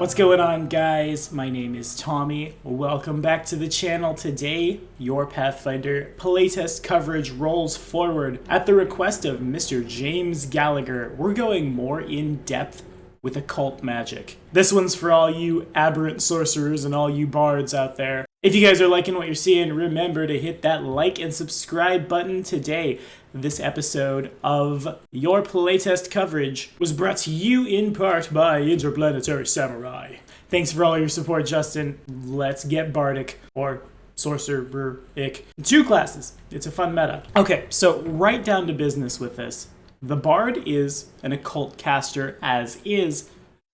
What's going on, guys? My name is Tommy. Welcome back to the channel. Today, your Pathfinder playtest coverage rolls forward. At the request of Mr. James Gallagher, we're going more in depth with occult magic. This one's for all you aberrant sorcerers and all you bards out there. If you guys are liking what you're seeing, remember to hit that like and subscribe button today. This episode of your playtest coverage was brought to you in part by Interplanetary Samurai. Thanks for all your support, Justin. Let's get bardic, or sorcerer-ic. 2 classes. It's a fun meta. Okay, so right down to business with this. The bard is an occult caster, as is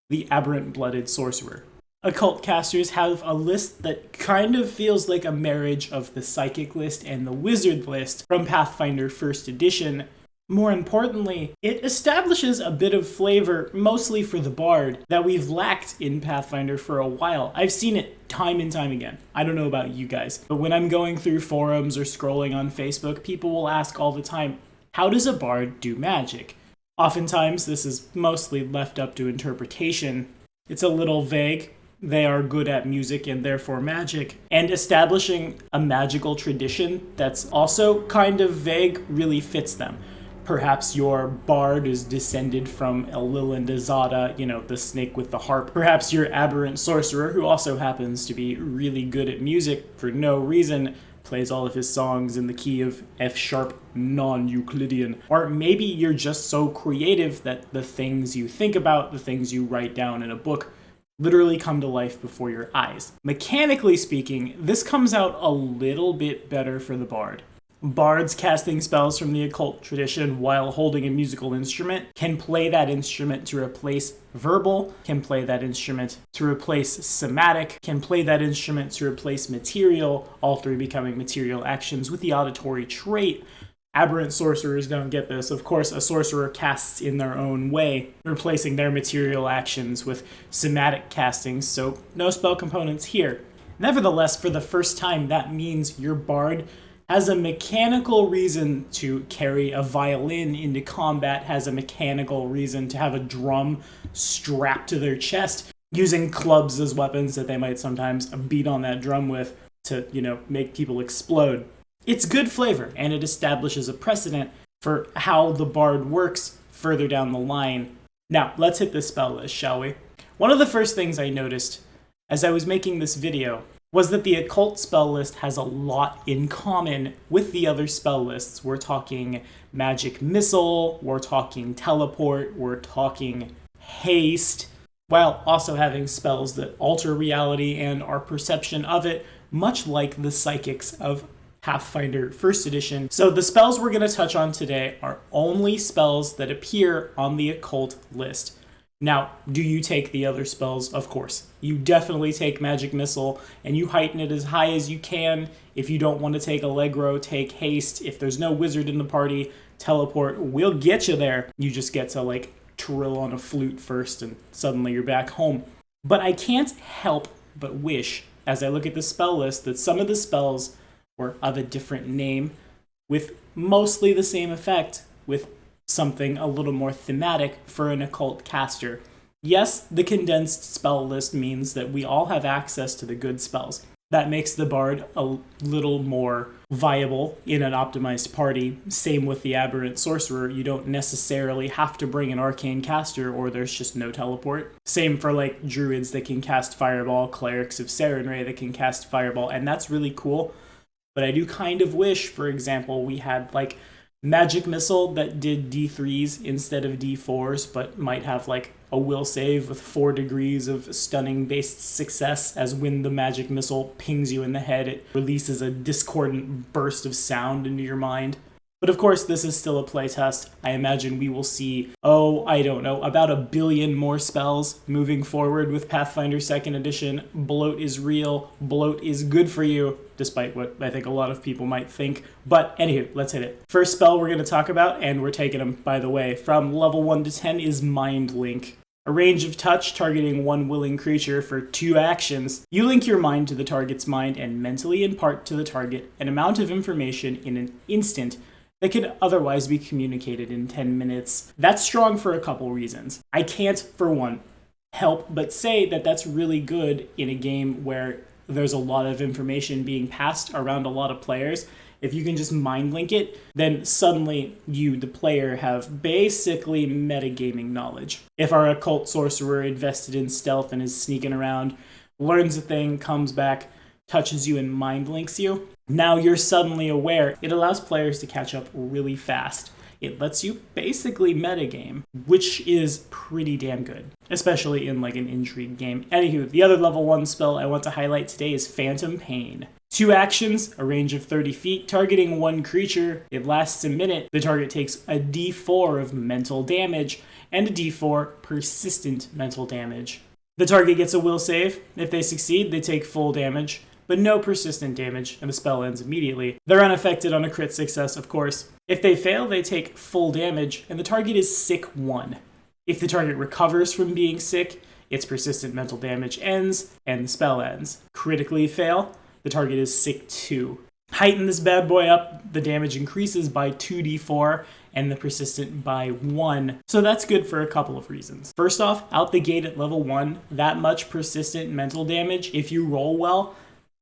the aberrant-blooded sorcerer. Occult casters have a list that kind of feels like a marriage of the psychic list and the wizard list from Pathfinder 1st edition. More importantly, it establishes a bit of flavor, mostly for the bard, that we've lacked in Pathfinder for a while. I've seen it time and time again. I don't know about you guys, but when I'm going through forums or scrolling on Facebook, people will ask all the time, how does a bard do magic? Oftentimes, this is mostly left up to interpretation. It's a little vague. They are good at music and therefore magic. And establishing a magical tradition that's also kind of vague really fits them. Perhaps your bard is descended from Elilindazada, the snake with the harp. Perhaps your aberrant sorcerer, who also happens to be really good at music for no reason, plays all of his songs in the key of F-sharp non-Euclidean. Or maybe you're just so creative that the things you think about, the things you write down in a book, literally come to life before your eyes. Mechanically speaking, this comes out a little bit better for the bard. Bards casting spells from the occult tradition while holding a musical instrument can play that instrument to replace verbal, can play that instrument to replace somatic, can play that instrument to replace material, all 3 becoming material actions with the auditory trait. Aberrant sorcerers don't get this. Of course, a sorcerer casts in their own way, replacing their material actions with somatic castings, so no spell components here. Nevertheless, for the first time, that means your bard has a mechanical reason to carry a violin into combat, has a mechanical reason to have a drum strapped to their chest, using clubs as weapons that they might sometimes beat on that drum with to, make people explode. It's good flavor, and it establishes a precedent for how the bard works further down the line. Now, let's hit this spell list, shall we? One of the first things I noticed as I was making this video was that the occult spell list has a lot in common with the other spell lists. We're talking magic missile, we're talking teleport, we're talking haste, while also having spells that alter reality and our perception of it, much like the psychics of Pathfinder 1st edition. So the spells we're going to touch on today are only spells that appear on the occult list. Now, do you take the other spells? Of course. You definitely take Magic Missile, and you heighten it as high as you can. If you don't want to take Allegro, take Haste. If there's no wizard in the party, Teleport will get you there. You just get to, trill on a flute first, and suddenly you're back home. But I can't help but wish, as I look at the spell list, that some of the spells were of a different name, with mostly the same effect, with something a little more thematic for an occult caster. Yes, the condensed spell list means that we all have access to the good spells. That makes the bard a little more viable in an optimized party. Same with the aberrant sorcerer. You don't necessarily have to bring an arcane caster or there's just no teleport. Same for druids that can cast fireball, clerics of Sarenrae that can cast fireball, and that's really cool. But I do kind of wish, for example, we had Magic Missile that did D3s instead of D4s, but might have a will save with 4 degrees of stunning based success, as when the Magic Missile pings you in the head, it releases a discordant burst of sound into your mind. But of course, this is still a playtest. I imagine we will see, about 1 billion more spells moving forward with Pathfinder 2nd edition. Bloat is real. Bloat is good for you, despite what I think a lot of people might think. But anywho, let's hit it. First spell we're going to talk about, and we're taking them, by the way, from level 1 to 10, is Mind Link. A range of touch targeting one willing creature for 2 actions. You link your mind to the target's mind and mentally impart to the target an amount of information in an instant that could otherwise be communicated in 10 minutes. That's strong for a couple reasons. I can't, for one, help but say that that's really good in a game where there's a lot of information being passed around a lot of players. If you can just mind link it, then suddenly you, the player, have basically metagaming knowledge. If our occult sorcerer invested in stealth and is sneaking around, learns a thing, comes back, touches you and mind links you, now you're suddenly aware. It allows players to catch up really fast. It lets you basically metagame, which is pretty damn good, especially in like an intrigue game. Anywho, the other level 1 spell I want to highlight today is Phantom Pain. 2 actions, a range of 30 feet, targeting 1 creature. It lasts a minute. The target takes a d4 of mental damage and a d4 persistent mental damage. The target gets a will save. If they succeed, they take full damage, but no persistent damage, and the spell ends immediately. They're unaffected on a crit success, of course. If they fail, they take full damage, and the target is sick 1. If the target recovers from being sick, its persistent mental damage ends, and the spell ends. Critically fail, the target is sick 2. Heighten this bad boy up, the damage increases by 2d4, and the persistent by 1. So that's good for a couple of reasons. First off, out the gate at level 1, that much persistent mental damage, if you roll well,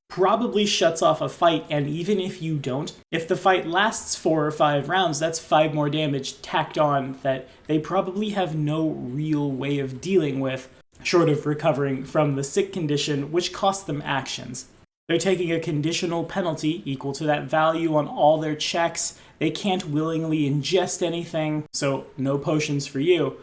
probably shuts off a fight, and even if you don't, if the fight lasts 4 or 5 rounds, that's 5 more damage tacked on that they probably have no real way of dealing with, short of recovering from the sick condition, which costs them actions. They're taking a conditional penalty equal to that value on all their checks. They can't willingly ingest anything, so no potions for you.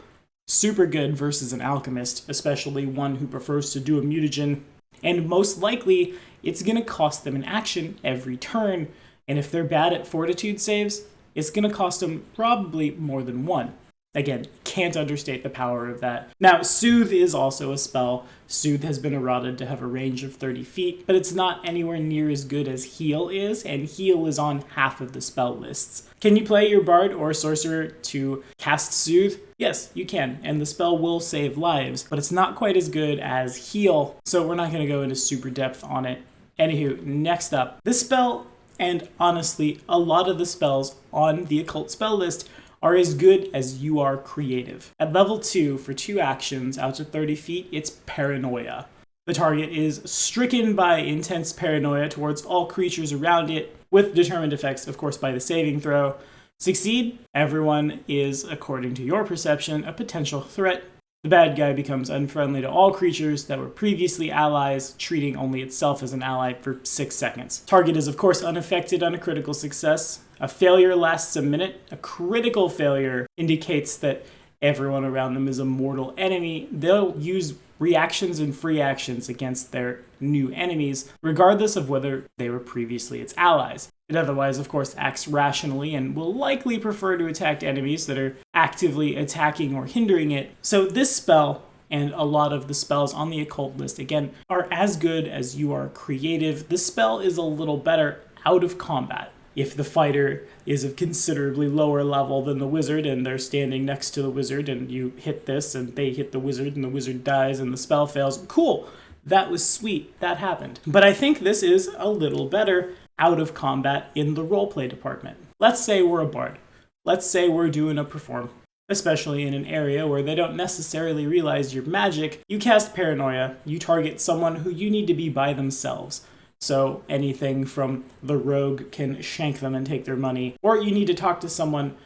Super good versus an alchemist, especially one who prefers to do a mutagen. And most likely, it's going to cost them an action every turn. And if they're bad at fortitude saves, it's going to cost them probably more than 1. Again, can't understate the power of that. Now, Soothe is also a spell. Soothe has been eroded to have a range of 30 feet, but it's not anywhere near as good as Heal is, and Heal is on half of the spell lists. Can you play your Bard or Sorcerer to cast Soothe? Yes, you can, and the spell will save lives, but it's not quite as good as Heal, so we're not going to go into super depth on it. Anywho, next up, this spell, and honestly, a lot of the spells on the Occult spell list are as good as you are creative. At level 2, for 2 actions out to 30 feet, it's Paranoia. The target is stricken by intense paranoia towards all creatures around it, with determined effects, of course, by the saving throw. Succeed, everyone is, according to your perception, a potential threat. The bad guy becomes unfriendly to all creatures that were previously allies, treating only itself as an ally for 6 seconds. Target is, of course, unaffected on a critical success. A failure lasts a minute. A critical failure indicates that everyone around them is a mortal enemy. They'll use reactions and free actions against their new enemies, regardless of whether they were previously its allies. It otherwise, of course, acts rationally and will likely prefer to attack enemies that are actively attacking or hindering it. So this spell, and a lot of the spells on the Occult list, again, are as good as you are creative. This spell is a little better out of combat. If the fighter is of considerably lower level than the wizard and they're standing next to the wizard and you hit this and they hit the wizard and the wizard dies and the spell fails, cool, that was sweet, that happened. But I think this is a little better out of combat in the roleplay department. Let's say we're a bard. Let's say we're doing a perform, especially in an area where they don't necessarily realize your magic. You cast Paranoia, you target someone who you need to be by themselves. So anything from the rogue can shank them and take their money, or you need to talk to someone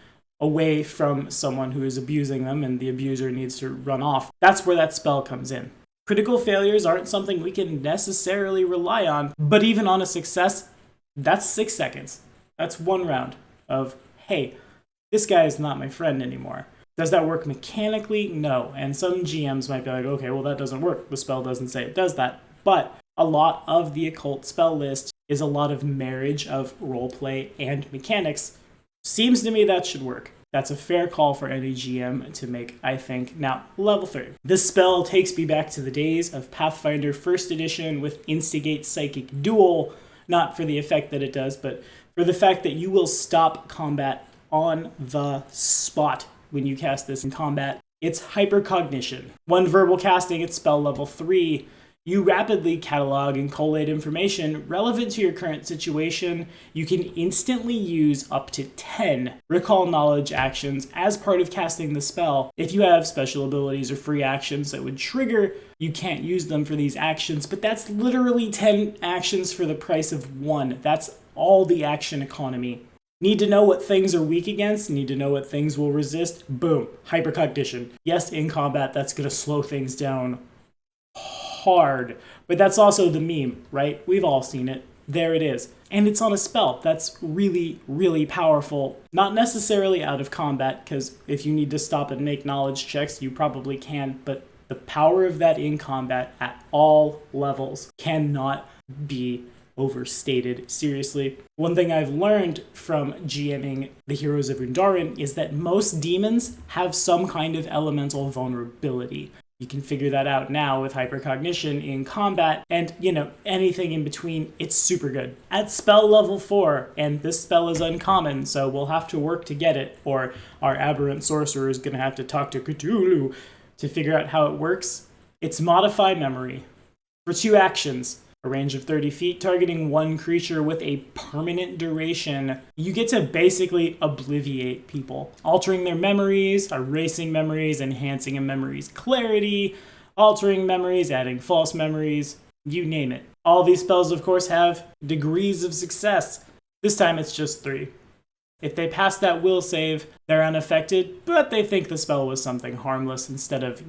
away from someone who is abusing them and the abuser needs to run off. That's where that spell comes in. Critical failures aren't something we can necessarily rely on, but even on a success, that's 6 seconds. That's 1 round of, hey, this guy is not my friend anymore. Does that work mechanically? No. And some GMs might be like, okay, well, that doesn't work. The spell doesn't say it does that. But a lot of the Occult spell list is a lot of marriage of roleplay and mechanics. Seems to me that should work. That's a fair call for any GM to make, I think. Now, level 3. This spell takes me back to the days of Pathfinder 1st Edition with Instigate Psychic Duel, not for the effect that it does, but for the fact that you will stop combat on the spot when you cast this in combat. It's Hypercognition. 1 verbal casting at spell level 3. You rapidly catalog and collate information relevant to your current situation. You can instantly use up to 10 recall knowledge actions as part of casting the spell. If you have special abilities or free actions that would trigger, you can't use them for these actions, but that's literally 10 actions for the price of 1. That's all the action economy. Need to know what things are weak against, need to know what things will resist, boom, hypercognition. Yes, in combat, that's going to slow things down hard, but that's also the meme, right? We've all seen it. There it is. And it's on a spell. That's really, really powerful. Not necessarily out of combat, because if you need to stop and make knowledge checks, you probably can, but the power of that in combat at all levels cannot be overstated. Seriously. One thing I've learned from GMing the Heroes of Undarin is that most demons have some kind of elemental vulnerability. You can figure that out now with hypercognition in combat, and, anything in between, it's super good. At spell level 4, and this spell is uncommon, so we'll have to work to get it, or our aberrant sorcerer is going to have to talk to Cthulhu to figure out how it works. It's Modify Memory. For 2 actions, a range of 30 feet, targeting 1 creature with a permanent duration, you get to basically obliviate people, altering their memories, erasing memories, enhancing a memory's clarity, altering memories, adding false memories, you name it. All these spells, of course, have degrees of success. This time it's just 3. If they pass that will save, they're unaffected, but they think the spell was something harmless instead of,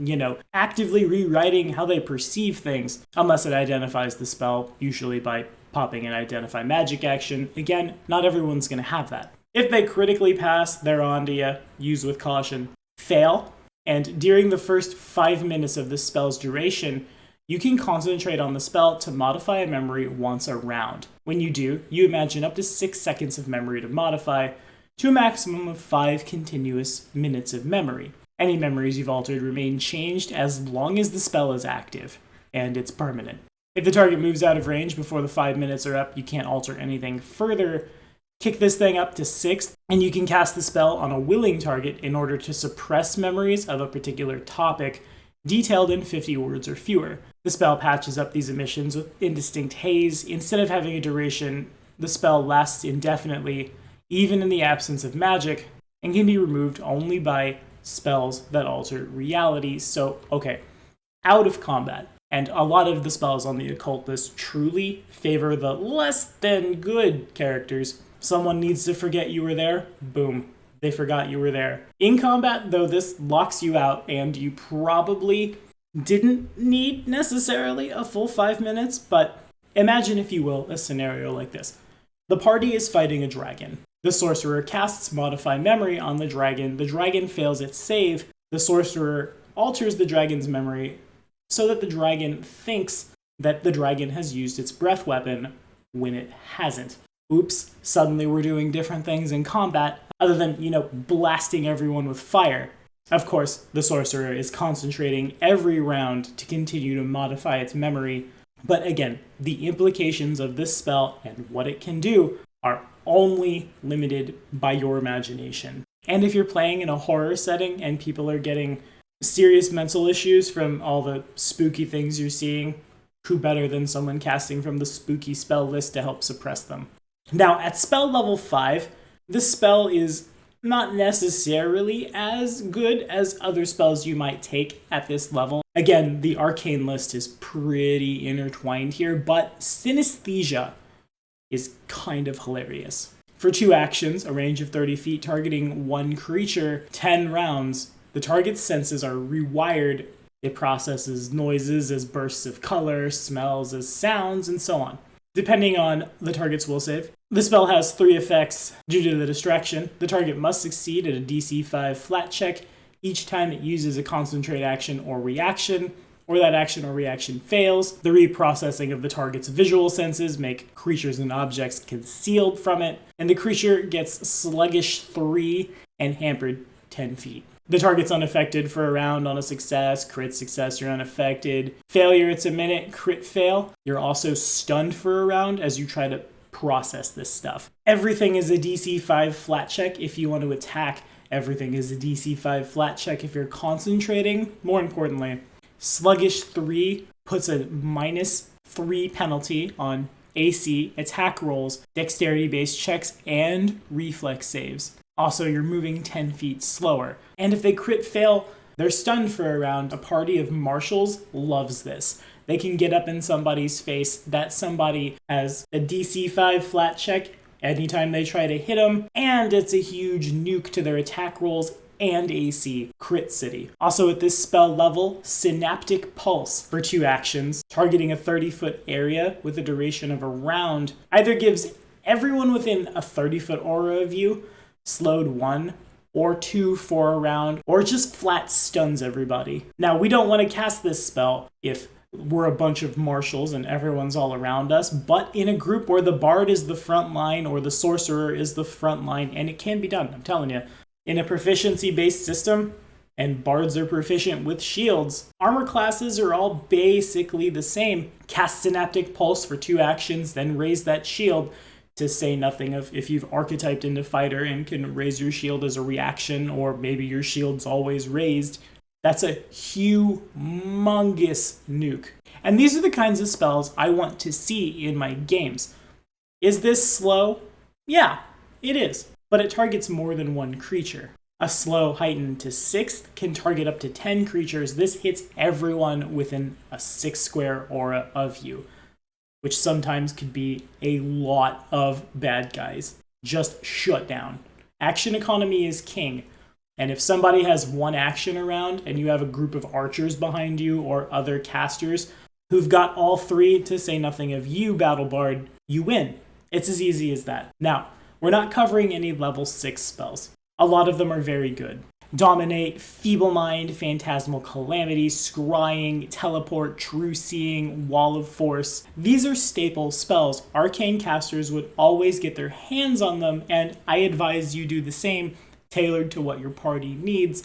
actively rewriting how they perceive things, unless it identifies the spell, usually by popping an Identify Magic action. Again, not everyone's going to have that. If they critically pass, they're on to you. Use with caution. Fail, and during the first 5 minutes of the spell's duration, you can concentrate on the spell to modify a memory once a round. When you do, you imagine up to 6 seconds of memory to modify, to a maximum of 5 continuous minutes of memory. Any memories you've altered remain changed as long as the spell is active, and it's permanent. If the target moves out of range before the 5 minutes are up, you can't alter anything further. Kick this thing up to 6, and you can cast the spell on a willing target in order to suppress memories of a particular topic, detailed in 50 words or fewer. The spell patches up these emissions with indistinct haze. Instead of having a duration, the spell lasts indefinitely, even in the absence of magic, and can be removed only by spells that alter reality. So, out of combat. And a lot of the spells on the occult list truly favor the less than good characters. Someone needs to forget you were there, boom, they forgot you were there. In combat, though, this locks you out, and you probably didn't need necessarily a full 5 minutes, but imagine, if you will, a scenario like this. The party is fighting a dragon. The sorcerer casts Modify Memory on the dragon fails its save, the sorcerer alters the dragon's memory so that the dragon thinks that the dragon has used its breath weapon when it hasn't. Oops, suddenly we're doing different things in combat, other than, blasting everyone with fire. Of course, the sorcerer is concentrating every round to continue to modify its memory, but again, the implications of this spell and what it can do are only limited by your imagination. And if you're playing in a horror setting and people are getting serious mental issues from all the spooky things you're seeing, who better than someone casting from the spooky spell list to help suppress them? Now, at spell level 5, this spell is not necessarily as good as other spells you might take at this level. Again, the arcane list is pretty intertwined here, but synesthesia is kind of hilarious. For 2 actions, a range of 30 feet targeting 1 creature, 10 rounds, the target's senses are rewired. It processes noises as bursts of color, smells as sounds, and so on. Depending on the target's will save, the spell has 3 effects due to the distraction. The target must succeed at a DC 5 flat check each time it uses a concentrate action or reaction, or that action or reaction fails. The reprocessing of the target's visual senses make creatures and objects concealed from it, and the creature gets sluggish 3 and hampered 10 feet. The target's unaffected for a round on a success. Crit success, you're unaffected. Failure, it's a minute. Crit fail, you're also stunned for a round as you try to process this stuff. Everything is a DC 5 flat check if you want to attack. Everything is a DC 5 flat check if you're concentrating. More importantly, Sluggish 3 puts a -3 penalty on AC, attack rolls, dexterity-based checks, and reflex saves. Also, you're moving 10 feet slower. And if they crit fail, they're stunned for a round. A party of marshals loves this. They can get up in somebody's face. That somebody has a DC 5 flat check anytime they try to hit them, and it's a huge nuke to their attack rolls and AC crit city. Also at this spell level, synaptic pulse for 2 actions, targeting a 30-foot area with a duration of a round, either gives everyone within a 30-foot aura of you slowed 1 or 2 for a round, or just flat stuns everybody. Now, we don't want to cast this spell if we're a bunch of marshals and everyone's all around us, but in a group where the bard is the front line or the sorcerer is the front line, and it can be done, I'm telling you. In a proficiency-based system, and bards are proficient with shields, armor classes are all basically the same. Cast Synaptic Pulse for 2 actions, then raise that shield, to say nothing of if you've archetyped into fighter and can raise your shield as a reaction, or maybe your shield's always raised. That's a humongous nuke. And these are the kinds of spells I want to see in my games. Is this slow? Yeah, it is. But it targets more than 1 creature. A slow heightened to 6th can target up to 10 creatures. This hits everyone within a 6 square aura of you, which sometimes could be a lot of bad guys. Just shut down. Action economy is king. And if somebody has 1 action around and you have a group of archers behind you or other casters who've got all 3, to say nothing of you, Battle Bard, you win. It's as easy as that. Now, we're not covering any level 6 spells. A lot of them are very good. Dominate, Feeble Mind, Phantasmal Calamity, Scrying, Teleport, True Seeing, Wall of Force. These are staple spells. Arcane casters would always get their hands on them, and I advise you do the same, tailored to what your party needs.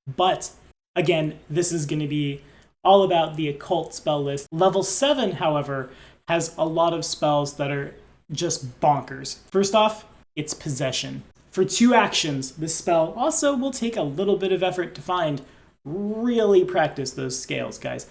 But, again, this is going to be all about the occult spell list. Level 7, however, has a lot of spells that are just bonkers. First off, it's Possession. For 2 actions, this spell also will take a little bit of effort to find. Really practice those scales, guys.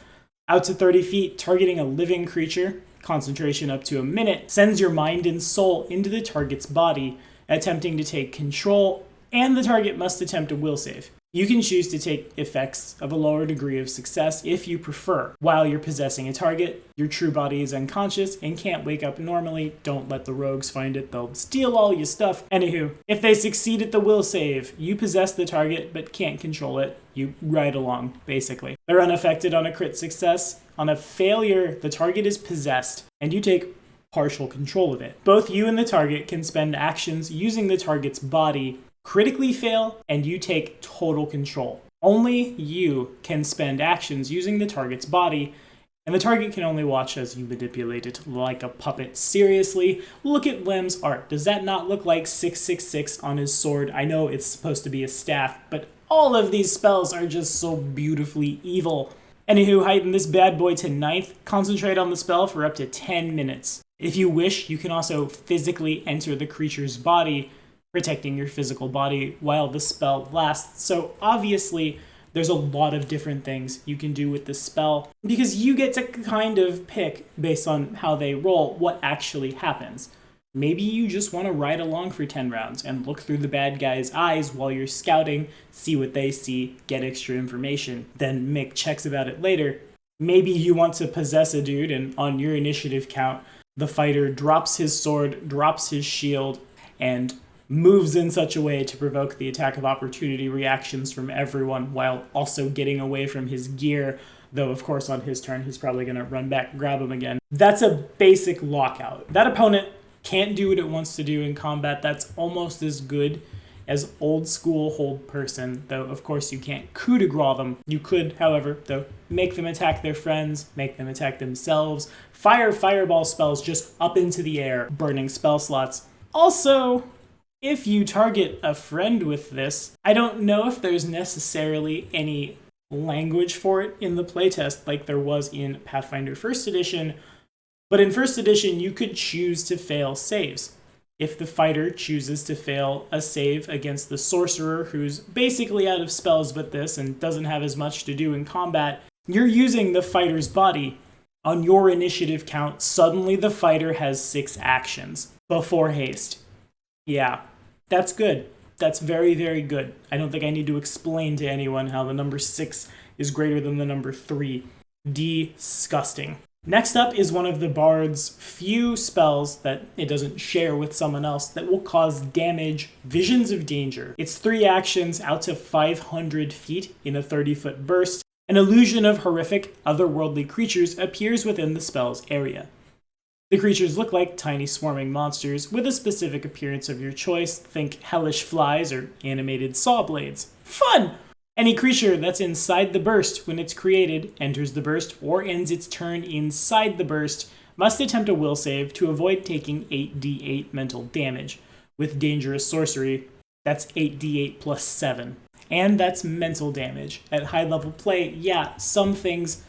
Out to 30 feet, targeting a living creature, concentration up to a minute, sends your mind and soul into the target's body, attempting to take control, and the target must attempt a will save. You can choose to take effects of a lower degree of success if you prefer. While you're possessing a target, your true body is unconscious and can't wake up normally. Don't let the rogues find it, they'll steal all your stuff. Anywho, if they succeed at the will save, you possess the target but can't control it. You ride along, basically. They're unaffected on a crit success. On a failure, the target is possessed, and you take partial control of it. Both you and the target can spend actions using the target's body, critically fail, and you take total control. Only you can spend actions using the target's body, and the target can only watch as you manipulate it like a puppet. Seriously, look at Lem's art. Does that not look like 666 on his sword? I know it's supposed to be a staff, but all of these spells are just so beautifully evil. Anywho, heighten this bad boy to 9th. Concentrate on the spell for up to 10 minutes. If you wish, you can also physically enter the creature's body, protecting your physical body while the spell lasts. So obviously, there's a lot of different things you can do with this spell, because you get to kind of pick, based on how they roll, what actually happens. Maybe you just want to ride along for 10 rounds and look through the bad guy's eyes while you're scouting, see what they see, get extra information, then make checks about it later. Maybe you want to possess a dude, and on your initiative count, the fighter drops his sword, drops his shield, and moves in such a way to provoke the attack of opportunity reactions from everyone while also getting away from his gear, though of course on his turn he's probably going to run back and grab him again. That's a basic lockout. That opponent can't do what it wants to do in combat. That's almost as good as old school hold person, though of course you can't coup de grace them. You could, however, though, make them attack their friends, make them attack themselves, fire fireball spells just up into the air, burning spell slots. Also, if you target a friend with this, I don't know if there's necessarily any language for it in the playtest like there was in Pathfinder 1st Edition, but in 1st Edition you could choose to fail saves. If the fighter chooses to fail a save against the sorcerer, who's basically out of spells but this and doesn't have as much to do in combat, you're using the fighter's body. On your initiative count, suddenly the fighter has 6 actions before haste. Yeah, that's good. That's very, very good. I don't think I need to explain to anyone how the number 6 is greater than the number 3. Disgusting. Next up is one of the bard's few spells that it doesn't share with someone else that will cause damage, Visions of Danger. It's 3 actions out to 500 feet in a 30-foot burst. An illusion of horrific, otherworldly creatures appears within the spell's area. The creatures look like tiny swarming monsters with a specific appearance of your choice. Think hellish flies or animated saw blades. Fun! Any creature that's inside the burst when it's created, enters the burst, or ends its turn inside the burst must attempt a will save to avoid taking 8d8 mental damage. With dangerous sorcery, that's 8d8 plus 7. And that's mental damage. At high level play, yeah, some things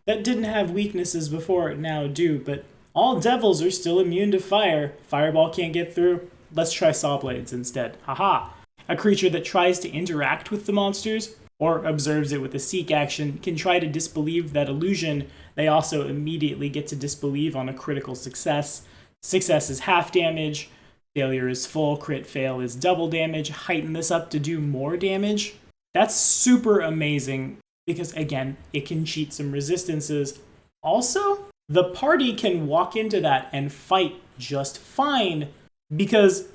that didn't have weaknesses before now do, but all devils are still immune to fire. Fireball can't get through. Let's try saw blades instead. Haha. A creature that tries to interact with the monsters, or observes it with a seek action, can try to disbelieve that illusion. They also immediately get to disbelieve on a critical success. Success is half damage. Failure is full. Crit fail is double damage. Heighten this up to do more damage. That's super amazing because, again, it can cheat some resistances. Also, the party can walk into that and fight just fine because,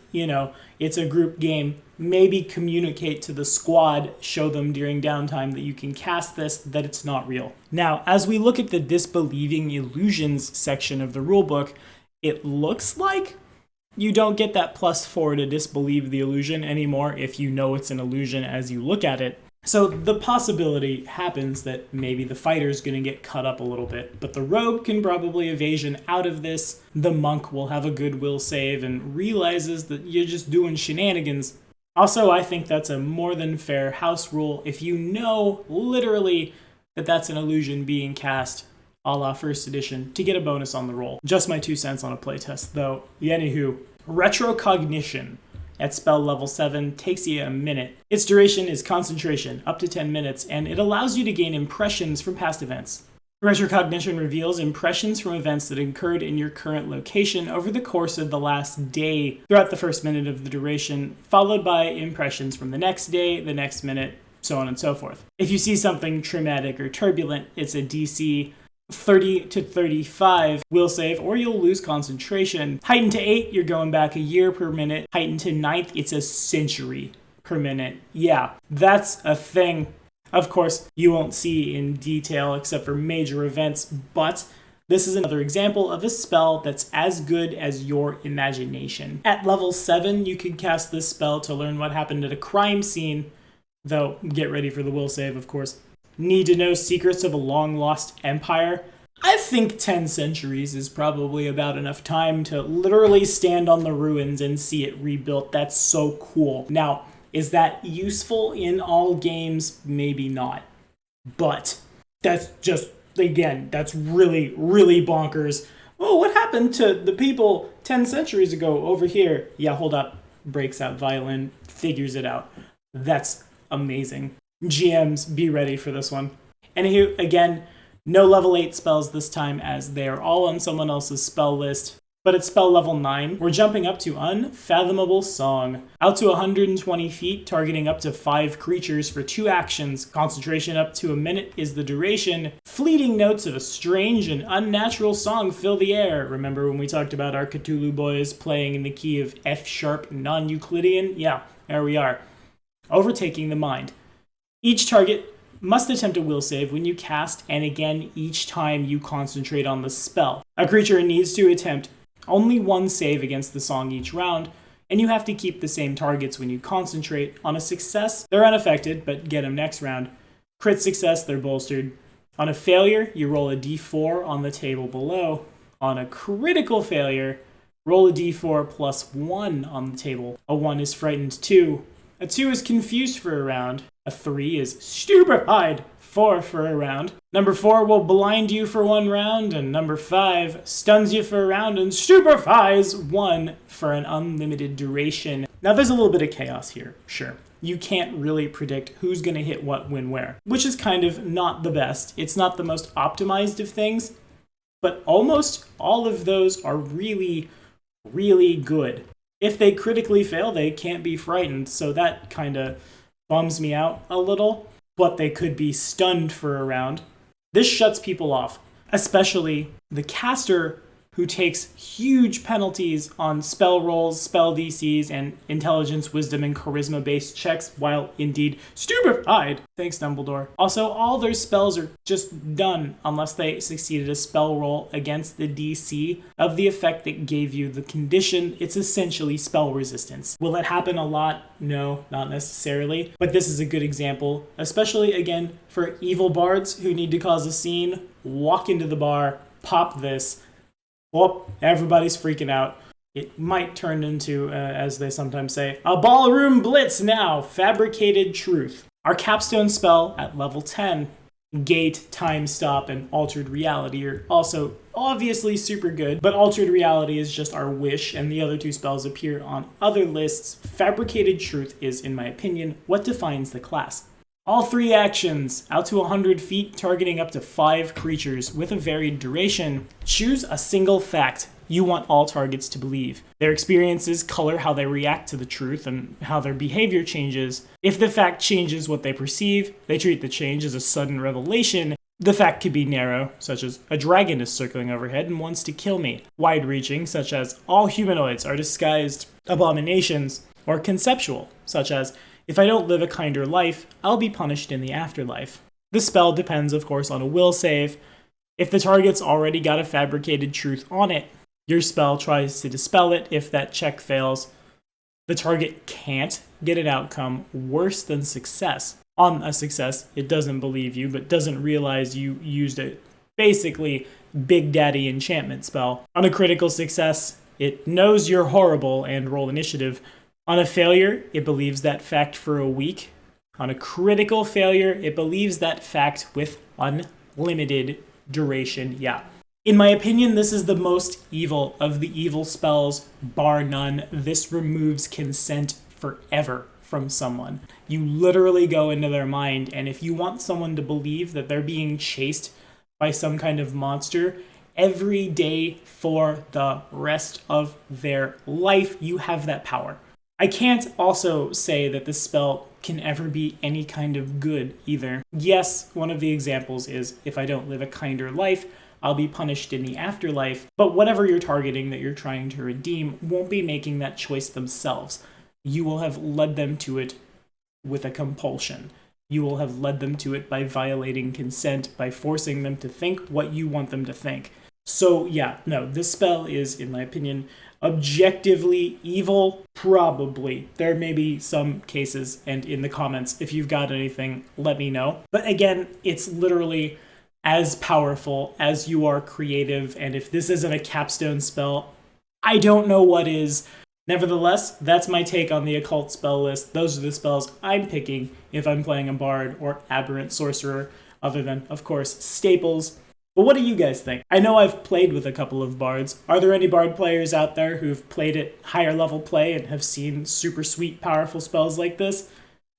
it's a group game. Maybe communicate to the squad, show them during downtime that you can cast this, that it's not real. Now, as we look at the disbelieving illusions section of the rulebook, it looks like you don't get that +4 to disbelieve the illusion anymore if you know it's an illusion as you look at it. So the possibility happens that maybe the fighter's going to get cut up a little bit, but the rogue can probably evasion out of this. The monk will have a good will save and realizes that you're just doing shenanigans. Also, I think that's a more than fair house rule. If you know literally that that's an illusion being cast, a la first edition, to get a bonus on the roll. Just my 2 cents on a playtest, though. Anywho, retro cognition at spell level 7 takes you a minute. Its duration is concentration, up to 10 minutes, and it allows you to gain impressions from past events. Retrocognition reveals impressions from events that occurred in your current location over the course of the last day throughout the first minute of the duration, followed by impressions from the next day, the next minute, so on and so forth. If you see something traumatic or turbulent, it's a DC 30 to 35 will save, or you'll lose concentration. Heightened to 8, you're going back a year per minute. Heightened to 9th, it's a century per minute. Yeah, that's a thing. Of course, you won't see in detail except for major events, but this is another example of a spell that's as good as your imagination. At level 7, you can cast this spell to learn what happened at a crime scene, though get ready for the will save, of course. Need to know secrets of a long-lost empire? I think 10 centuries is probably about enough time to literally stand on the ruins and see it rebuilt. That's so cool. Now, is that useful in all games? Maybe not. But that's just, again, that's really, really bonkers. Oh, what happened to the people 10 centuries ago over here? Yeah, hold up. Breaks out violin, figures it out. That's amazing. GMs, be ready for this one. Anywho, again, no level 8 spells this time as they are all on someone else's spell list. But at spell level 9, we're jumping up to Unfathomable Song. Out to 120 feet, targeting up to 5 creatures for 2 actions. Concentration up to a minute is the duration. Fleeting notes of a strange and unnatural song fill the air. Remember when we talked about our Cthulhu boys playing in the key of F-sharp non-Euclidean? Yeah, there we are. Overtaking the mind. Each target must attempt a will save when you cast, and again each time you concentrate on the spell. A creature needs to attempt only 1 save against the song each round, and you have to keep the same targets when you concentrate. On a success, they're unaffected, but get them next round. Crit success, they're bolstered. On a failure, you roll a d4 on the table below. On a critical failure, roll a d4 plus 1 on the table. A 1 is frightened 2. A 2 is confused for a round. A 3 is stupefied 4 for a round. Number 4 will blind you for 1 round, and number 5 stuns you for a round and stupefies 1 for an unlimited duration. Now there's a little bit of chaos here, sure. you can't really predict who's going to hit what, when, where, which is kind of not the best. It's not the most optimized of things, but almost all of those are really, really good. If they critically fail, they can't be frightened, so that kind of bums me out a little, but they could be stunned for a round. This shuts people off, especially the caster who takes huge penalties on spell rolls, spell DCs, and intelligence, wisdom, and charisma-based checks while indeed stupefied. Thanks, Dumbledore. Also, all their spells are just done unless they succeeded a spell roll against the DC of the effect that gave you the condition. It's essentially spell resistance. Will it happen a lot? No, not necessarily. But this is a good example, especially, again, for evil bards who need to cause a scene. Walk into the bar, pop this. Whoop, everybody's freaking out. It might turn into, as they sometimes say, a ballroom blitz now, fabricated truth. Our capstone spell at level 10, Gate, Time Stop, and Altered Reality are also obviously super good, but Altered Reality is just our wish, and the other two spells appear on other lists. Fabricated Truth is, in my opinion, what defines the class. All 3 actions, out to 100 feet, targeting up to 5 creatures with a varied duration. Choose a single fact you want all targets to believe. Their experiences color how they react to the truth and how their behavior changes. If the fact changes what they perceive, they treat the change as a sudden revelation. The fact could be narrow, such as a dragon is circling overhead and wants to kill me. Wide-reaching, such as all humanoids are disguised abominations. Or conceptual, such as if I don't live a kinder life, I'll be punished in the afterlife. The spell depends, of course, on a will save. If the target's already got a fabricated truth on it, your spell tries to dispel it. If that check fails, the target can't get an outcome worse than success. On a success, it doesn't believe you, but doesn't realize you used a basically Big Daddy enchantment spell. On a critical success, it knows you're horrible and roll initiative. On a failure, it believes that fact for a week. On a critical failure, it believes that fact with unlimited duration. Yeah. In my opinion, this is the most evil of the evil spells, bar none. This removes consent forever from someone. You literally go into their mind, and if you want someone to believe that they're being chased by some kind of monster every day for the rest of their life, you have that power. I can't also say that this spell can ever be any kind of good either. Yes, one of the examples is if I don't live a kinder life, I'll be punished in the afterlife, but whatever you're targeting that you're trying to redeem won't be making that choice themselves. You will have led them to it with a compulsion. You will have led them to it by violating consent, by forcing them to think what you want them to think. So yeah, no, this spell is, in my opinion, objectively evil, probably. There may be some cases, and in the comments, if you've got anything, let me know. But again, it's literally as powerful as you are creative, and if this isn't a capstone spell, I don't know what is. Nevertheless, that's my take on the occult spell list. Those are the spells I'm picking if I'm playing a bard or aberrant sorcerer, other than, of course, staples. But what do you guys think? I know I've played with a couple of bards. Are there any bard players out there who've played at higher level play and have seen super sweet, powerful spells like this?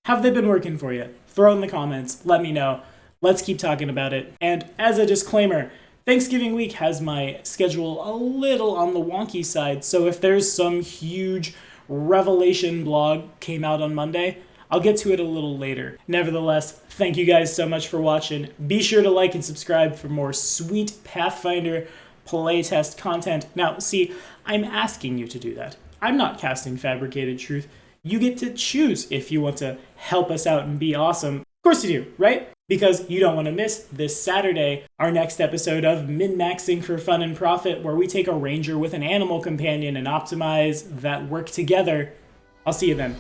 Have they been working for you? Throw in the comments. Let me know. Let's keep talking about it. And as a disclaimer, Thanksgiving week has my schedule a little on the wonky side, so if there's some huge revelation blog came out on Monday, I'll get to it a little later. Nevertheless, thank you guys so much for watching. Be sure to like and subscribe for more sweet Pathfinder playtest content. Now, see, I'm asking you to do that. I'm not casting Fabricated Truth. You get to choose if you want to help us out and be awesome. Of course you do, right? Because you don't want to miss this Saturday our next episode of Min-Maxing for Fun and Profit, where we take a ranger with an animal companion and optimize that work together. I'll see you then.